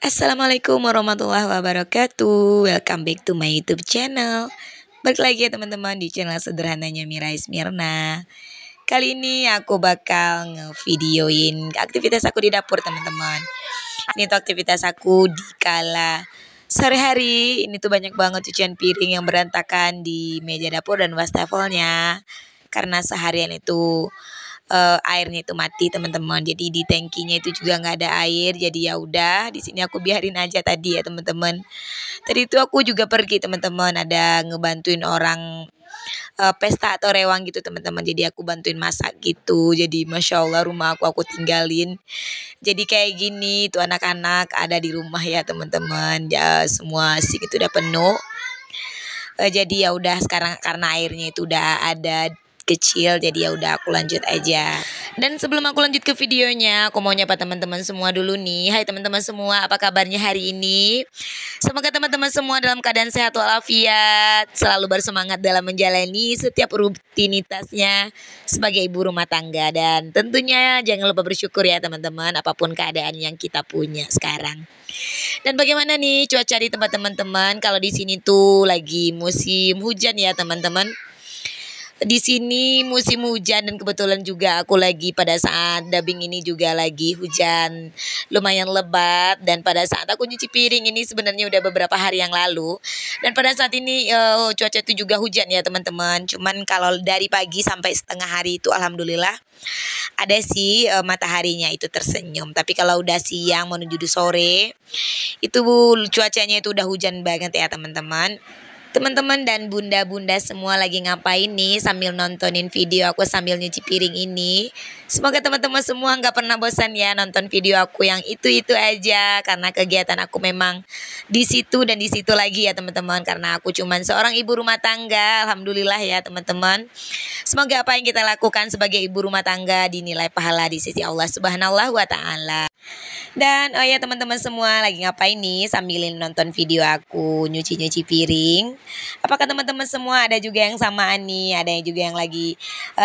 Assalamualaikum warahmatullahi wabarakatuh. Welcome back to my YouTube channel. Balik lagi ya teman-teman di channel sederhananya Mirais Mirna. Kali ini aku bakal ngevideoin aktivitas aku di dapur teman-teman. Ini tuh aktivitas aku di kala sore hari. Ini tuh banyak banget cucian piring yang berantakan di meja dapur dan wastafelnya. Karena seharian itu airnya itu mati teman-teman. Jadi di tangkinya itu juga nggak ada air. Jadi ya udah di sini aku biarin aja tadi ya teman-teman. Tadi itu aku juga pergi teman-teman, ada ngebantuin orang pesta atau rewang gitu teman-teman. Jadi aku bantuin masak gitu. Jadi masya Allah rumah aku tinggalin. Jadi kayak gini tuh anak-anak ada di rumah ya teman-teman. Ya semua sih itu udah penuh. Jadi ya udah sekarang karena airnya itu udah ada kecil, jadi ya udah aku lanjut aja. Dan sebelum aku lanjut ke videonya, aku mau nyapa teman-teman semua dulu nih. Hai teman-teman semua, apa kabarnya hari ini? Semoga teman-teman semua dalam keadaan sehat walafiat, selalu bersemangat dalam menjalani setiap rutinitasnya sebagai ibu rumah tangga, dan tentunya jangan lupa bersyukur ya teman-teman apapun keadaan yang kita punya sekarang. Dan bagaimana nih cuaca di tempat teman-teman? Kalau di sini tuh lagi musim hujan ya teman-teman. Di sini musim hujan dan kebetulan juga aku lagi pada saat dubbing ini juga lagi hujan lumayan lebat, dan pada saat aku nyuci piring ini sebenarnya udah beberapa hari yang lalu, dan pada saat ini cuaca itu juga hujan ya teman-teman. Cuman kalau dari pagi sampai setengah hari itu alhamdulillah ada sih mataharinya itu tersenyum, tapi kalau udah siang menuju sore itu cuacanya itu udah hujan banget ya teman-teman. Teman-teman dan bunda-bunda semua lagi ngapain nih sambil nontonin video aku sambil nyuci piring ini? Semoga teman-teman semua nggak pernah bosan ya nonton video aku yang itu-itu aja, karena kegiatan aku memang di situ dan di situ lagi ya teman-teman, karena aku cuman seorang ibu rumah tangga. Alhamdulillah ya teman-teman. Semoga apa yang kita lakukan sebagai ibu rumah tangga dinilai pahala di sisi Allah Subhanahu wa taala. Dan oh ya teman-teman semua lagi ngapain nih sambil nonton video aku nyuci-nyuci piring? Apakah teman-teman semua ada juga yang samaan nih? Ada yang juga yang lagi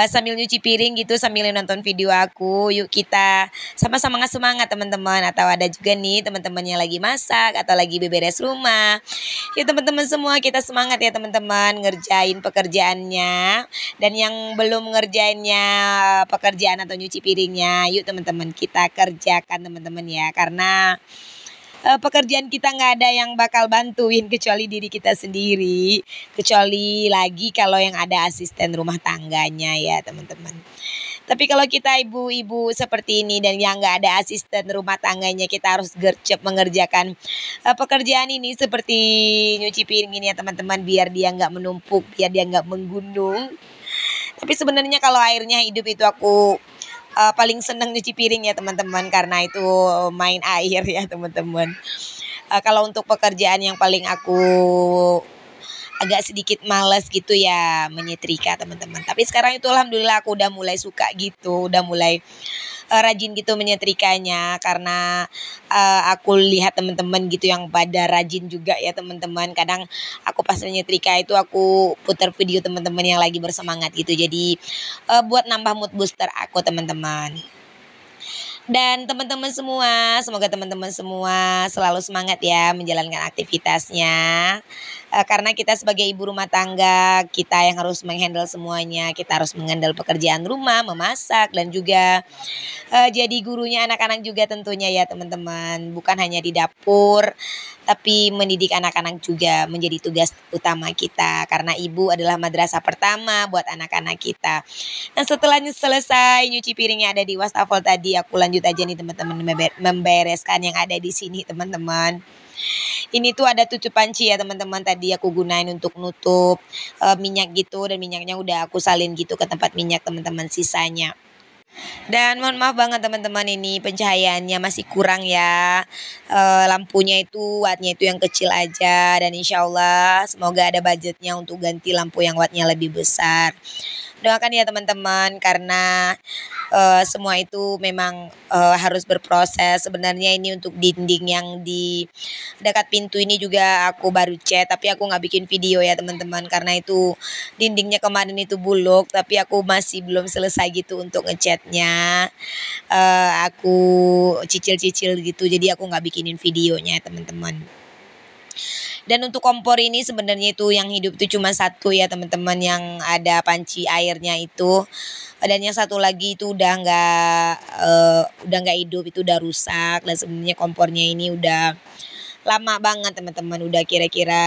sambil nyuci piring gitu sambil nonton video aku. Yuk kita sama-sama ngasih semangat teman-teman. Atau ada juga nih teman-teman yang lagi masak atau lagi beberes rumah. Yuk teman-teman semua kita semangat ya teman-teman ngerjain pekerjaannya. Dan yang belum ngerjainnya pekerjaan atau nyuci piringnya, yuk teman-teman kita kerjakan teman-teman ya, karena pekerjaan kita nggak ada yang bakal bantuin kecuali diri kita sendiri, kecuali lagi kalau yang ada asisten rumah tangganya ya teman-teman. Tapi kalau kita ibu-ibu seperti ini dan yang nggak ada asisten rumah tangganya, kita harus gercep mengerjakan pekerjaan ini seperti nyuci piring ini ya teman-teman, biar dia nggak menumpuk, biar dia nggak menggunung. Tapi sebenarnya kalau airnya hidup itu aku paling seneng nyuci piring ya teman-teman, karena itu main air ya teman-teman. Kalau untuk pekerjaan yang paling aku agak sedikit males gitu ya menyetrika teman-teman. Tapi sekarang itu alhamdulillah aku udah mulai suka gitu, udah mulai rajin gitu menyetrikanya, karena aku lihat teman-teman gitu yang pada rajin juga ya teman-teman. Kadang aku pas menyetrika itu aku putar video teman-teman yang lagi bersemangat gitu. Jadi buat nambah mood booster aku teman-teman. Dan teman-teman semua, semoga teman-teman semua selalu semangat ya menjalankan aktivitasnya. Karena kita sebagai ibu rumah tangga, kita yang harus menghandle semuanya. Kita harus menghandle pekerjaan rumah, memasak, dan juga jadi gurunya anak-anak juga tentunya ya teman-teman. Bukan hanya di dapur, tapi mendidik anak-anak juga menjadi tugas utama kita. Karena ibu adalah madrasah pertama buat anak-anak kita. Dan setelah selesai nyuci piringnya ada di wastafel tadi, aku lanjut aja nih teman-teman membereskan yang ada di sini teman-teman. Ini tuh ada tutup panci ya teman-teman, tadi aku gunain untuk nutup minyak gitu, dan minyaknya udah aku salin gitu ke tempat minyak teman-teman sisanya. Dan mohon maaf banget teman-teman, ini pencahayaannya masih kurang ya. Lampunya itu wattnya itu yang kecil aja, dan insya Allah semoga ada budgetnya untuk ganti lampu yang wattnya lebih besar. Doakan ya teman-teman karena semua itu memang harus berproses. Sebenarnya ini untuk dinding yang di dekat pintu ini juga aku baru cat, tapi aku nggak bikin video ya teman-teman karena itu dindingnya kemarin itu buluk, tapi aku masih belum selesai gitu untuk ngecatnya. Aku cicil-cicil gitu, jadi aku nggak bikinin videonya teman-teman. Dan untuk kompor ini sebenarnya itu yang hidup itu cuma satu ya teman-teman, yang ada panci airnya itu. Dan yang satu lagi itu udah nggak hidup, itu udah rusak. Dan sebenarnya kompornya ini udah lama banget teman-teman, udah kira-kira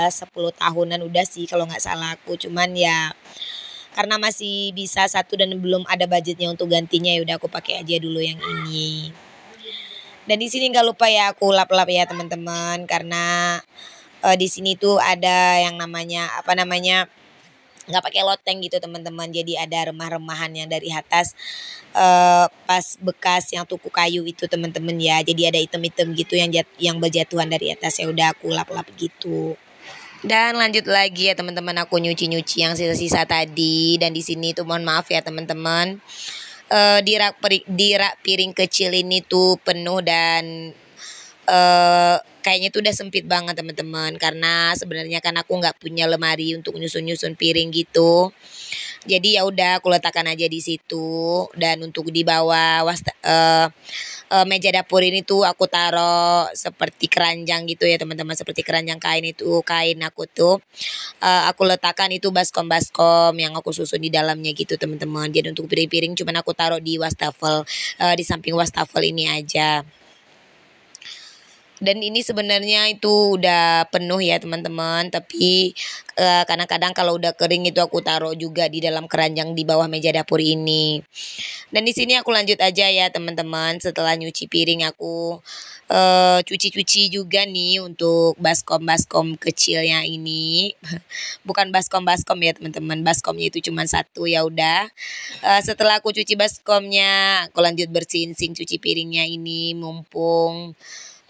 10 tahunan udah sih kalau nggak salah aku. Cuman ya karena masih bisa satu dan belum ada budgetnya untuk gantinya, ya udah aku pakai aja dulu yang ini. Dan di sini nggak lupa ya aku lap-lap ya teman-teman karena di sini tuh ada yang namanya apa namanya, nggak pakai loteng gitu teman-teman, jadi ada remah-remahan yang dari atas pas bekas yang tuku kayu itu teman-teman ya, jadi ada item-item gitu yang berjatuhan dari atas, ya udah aku lap-lap gitu. Dan lanjut lagi ya teman-teman, aku nyuci-nyuci yang sisa-sisa tadi. Dan di sini tuh mohon maaf ya teman-teman, di rak piring kecil ini tuh penuh dan kayaknya tuh udah sempit banget teman-teman, karena sebenarnya kan aku nggak punya lemari untuk nyusun-nyusun piring gitu. Jadi ya udah aku letakkan aja di situ. Dan untuk di bawah meja dapur ini tuh aku taruh seperti keranjang gitu ya teman-teman, seperti keranjang kain itu, kain aku tuh aku letakkan itu baskom-baskom yang aku susun di dalamnya gitu teman-teman. Jadi untuk piring-piring cuman aku taruh di wastafel, di samping wastafel ini aja. Dan ini sebenarnya itu udah penuh ya teman-teman, tapi kadang-kadang kalau udah kering itu aku taruh juga di dalam keranjang di bawah meja dapur ini. Dan di sini aku lanjut aja ya teman-teman, setelah nyuci piring aku cuci-cuci juga nih untuk baskom-baskom kecilnya ini. Bukan baskom-baskom ya teman-teman, baskomnya itu cuma satu, ya udah. Setelah aku cuci baskomnya, aku lanjut bersihin sink cuci piringnya ini, mumpung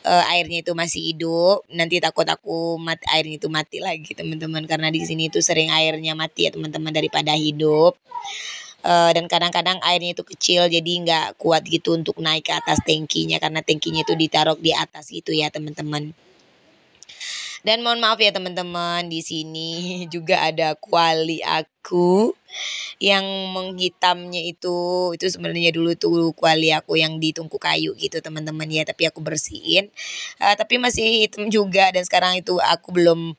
airnya itu masih hidup. Nanti takut aku airnya itu mati lagi teman-teman, karena di sini itu sering airnya mati ya teman-teman daripada hidup. Dan kadang-kadang airnya itu kecil, jadi nggak kuat gitu untuk naik ke atas tangkinya, karena tangkinya itu ditaruh di atas gitu ya teman-teman. Dan mohon maaf ya teman-teman, di sini juga ada kuali aku yang menghitamnya itu sebenarnya dulu tuh kuali aku yang ditungku kayu gitu teman-teman ya, tapi aku bersihin. Tapi masih hitam juga, dan sekarang itu aku belum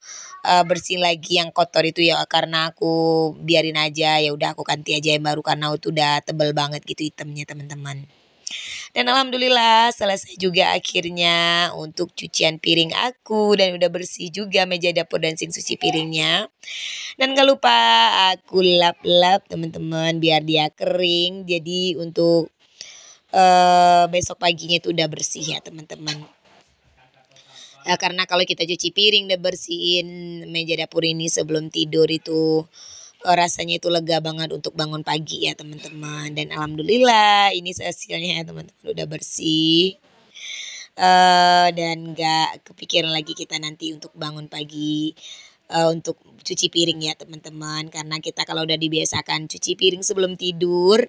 bersihin lagi yang kotor itu ya, karena aku biarin aja, ya udah aku ganti aja yang baru karena itu udah tebel banget gitu hitamnya teman-teman. Dan alhamdulillah selesai juga akhirnya untuk cucian piring aku, dan udah bersih juga meja dapur dan sink cuci piringnya. Dan gak lupa aku lap-lap teman-teman biar dia kering. Jadi untuk besok paginya itu udah bersih ya teman-teman. Karena kalau kita cuci piring dan bersihin meja dapur ini sebelum tidur itu rasanya itu lega banget untuk bangun pagi ya teman-teman. Dan alhamdulillah ini hasilnya ya teman-teman, udah bersih. Dan gak kepikiran lagi kita nanti untuk bangun pagi untuk cuci piring ya teman-teman, karena kita kalau udah dibiasakan cuci piring sebelum tidur,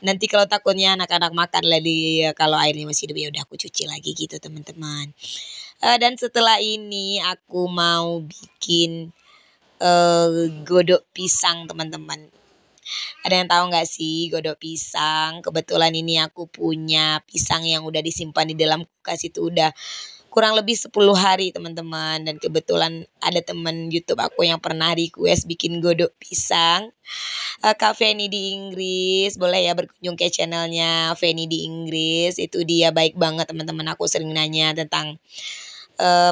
nanti kalau takutnya anak-anak makan lagi kalau airnya masih hidup, ya udah aku cuci lagi gitu teman-teman. Dan setelah ini aku mau bikin godok pisang teman-teman. Ada yang tahu nggak sih godok pisang? Kebetulan ini aku punya pisang yang udah disimpan di dalam kulkas itu udah kurang lebih 10 hari teman-teman. Dan kebetulan ada teman YouTube aku yang pernah request bikin godok pisang. Kak Feni di Inggris, boleh ya berkunjung ke channelnya Feni di Inggris. Itu dia baik banget teman-teman, aku sering nanya tentang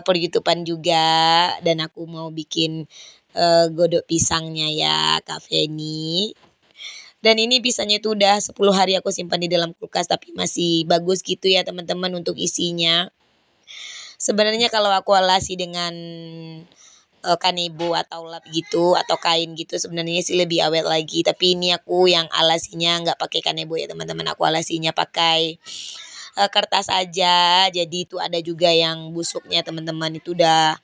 per-YouTubean juga. Dan aku mau bikin godok pisangnya ya Kak Feni. Dan ini pisangnya itu udah 10 hari aku simpan di dalam kulkas, tapi masih bagus gitu ya teman-teman untuk isinya. Sebenarnya kalau aku alasi dengan kanebo atau lap gitu atau kain gitu, sebenarnya sih lebih awet lagi. Tapi ini aku yang alasinya nggak pakai kanebo ya teman-teman, aku alasinya pakai kertas aja. Jadi itu ada juga yang busuknya teman-teman, itu udah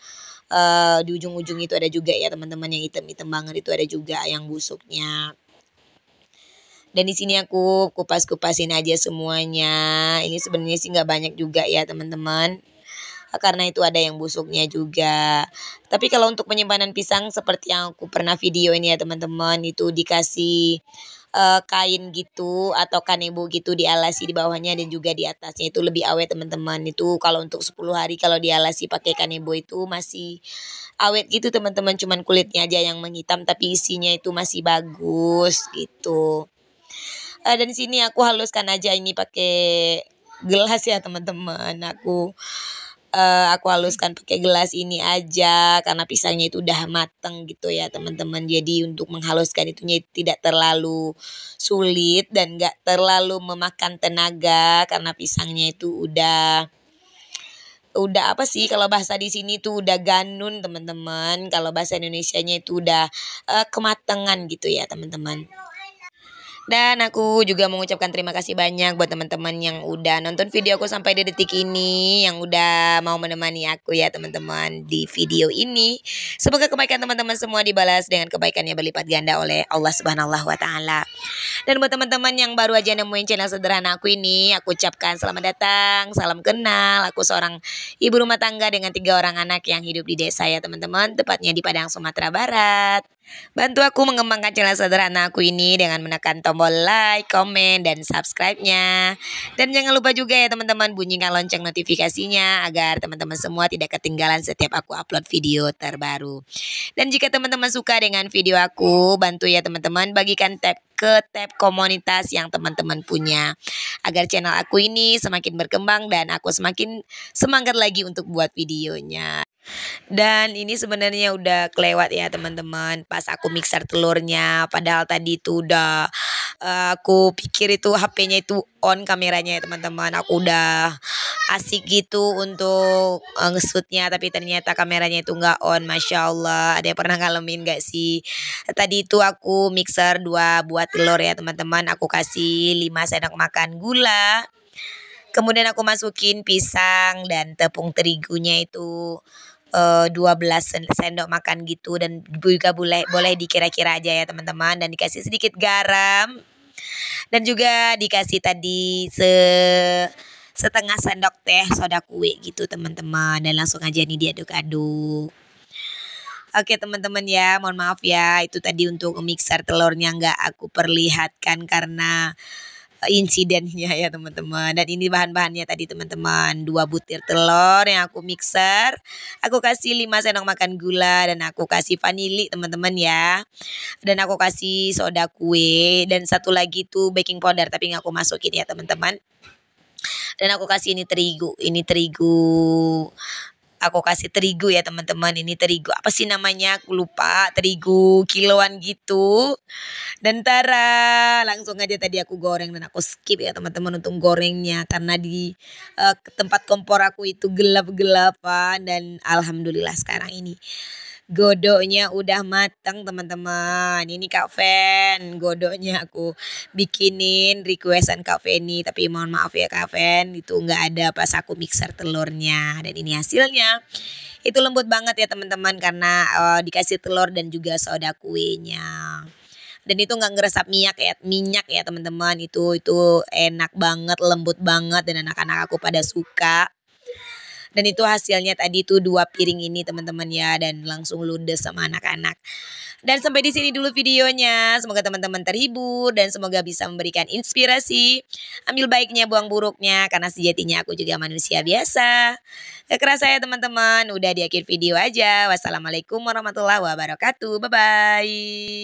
di ujung-ujung itu ada juga ya teman-teman, yang hitam-hitam banget itu ada juga yang busuknya. Dan di sini aku kupas-kupasin aja semuanya. Ini sebenarnya sih nggak banyak juga ya teman-teman, karena itu ada yang busuknya juga. Tapi kalau untuk penyimpanan pisang seperti yang aku pernah video ini ya teman-teman, itu dikasih kain gitu atau kanebo gitu, dialasi di bawahnya dan juga di atasnya, itu lebih awet teman-teman. Itu kalau untuk 10 hari kalau dialasi pakai kanebo itu masih awet gitu teman-teman, cuman kulitnya aja yang menghitam tapi isinya itu masih bagus gitu. Dan di sini aku haluskan aja ini pakai gelas ya teman-teman. Aku haluskan pakai gelas ini aja karena pisangnya itu udah mateng gitu ya teman-teman. Jadi untuk menghaluskan itunya tidak terlalu sulit dan gak terlalu memakan tenaga karena pisangnya itu udah apa sih, kalau bahasa di sini tuh udah ganun teman-teman. Kalau bahasa Indonesianya itu udah kematangan gitu ya teman-teman. Dan aku juga mengucapkan terima kasih banyak buat teman-teman yang udah nonton video aku sampai di detik ini, yang udah mau menemani aku ya teman-teman di video ini. Semoga kebaikan teman-teman semua dibalas dengan kebaikan yang berlipat ganda oleh Allah Subhanahu wa taala. Dan buat teman-teman yang baru aja nemuin channel sederhana aku ini, aku ucapkan selamat datang, salam kenal. Aku seorang ibu rumah tangga dengan 3 orang anak yang hidup di desa ya teman-teman, tepatnya di Padang, Sumatera Barat. Bantu aku mengembangkan channel sederhana aku ini dengan menekan tombol like, komen, dan subscribe-nya. Dan jangan lupa juga ya teman-teman, bunyikan lonceng notifikasinya agar teman-teman semua tidak ketinggalan setiap aku upload video terbaru. Dan jika teman-teman suka dengan video aku, bantu ya teman-teman bagikan tab komunitas yang teman-teman punya, agar channel aku ini semakin berkembang dan aku semakin semangat lagi untuk buat videonya. Dan ini sebenarnya udah kelewat ya teman-teman, pas aku mixer telurnya. Padahal tadi tuh udah aku pikir itu HP-nya itu on kameranya ya teman-teman. Aku udah asik gitu untuk nge-shootnya, tapi ternyata kameranya itu nggak on. Masya Allah, ada yang pernah ngalamin gak sih? Tadi itu aku mixer 2 buah telur ya teman-teman. Aku kasih 5 sendok makan gula. Kemudian aku masukin pisang dan tepung terigunya itu 12 sendok makan gitu, dan juga boleh boleh dikira-kira aja ya teman-teman, dan dikasih sedikit garam dan juga dikasih tadi setengah sendok teh soda kue gitu teman-teman, dan langsung aja nih diaduk-aduk. Oke teman-teman ya, mohon maaf ya, itu tadi untuk mixer telurnya nggak aku perlihatkan karena insidennya ya teman-teman. Dan ini bahan-bahannya tadi teman-teman, 2 butir telur yang aku mixer, aku kasih 5 sendok makan gula, dan aku kasih vanili teman-teman ya, dan aku kasih soda kue, dan satu lagi tuh baking powder tapi nggak aku masukin ya teman-teman. Dan aku kasih ini terigu, aku kasih terigu ya teman-teman. Ini terigu apa sih namanya, aku lupa, terigu kiloan gitu. Dan tara, langsung aja tadi aku goreng, dan aku skip ya teman-teman untuk gorengnya karena di tempat kompor aku itu gelap-gelapan. Dan alhamdulillah sekarang ini godoknya udah matang teman-teman. Ini Kak Fen, godoknya aku bikinin requestan Kak Feni, tapi mohon maaf ya Kak Fen, itu nggak ada pas aku mixer telurnya. Dan ini hasilnya, itu lembut banget ya teman-teman karena dikasih telur dan juga soda kuenya. Dan itu nggak ngeresap minyak ya teman-teman. Itu enak banget, lembut banget, dan anak-anak aku pada suka. Dan itu hasilnya tadi tuh 2 piring ini teman-teman ya, dan langsung ludes sama anak-anak. Dan sampai di sini dulu videonya. Semoga teman-teman terhibur dan semoga bisa memberikan inspirasi. Ambil baiknya, buang buruknya, karena sejatinya aku juga manusia biasa. Gak kerasa ya teman-teman, udah di akhir video aja. Wassalamualaikum warahmatullahi wabarakatuh. Bye-bye.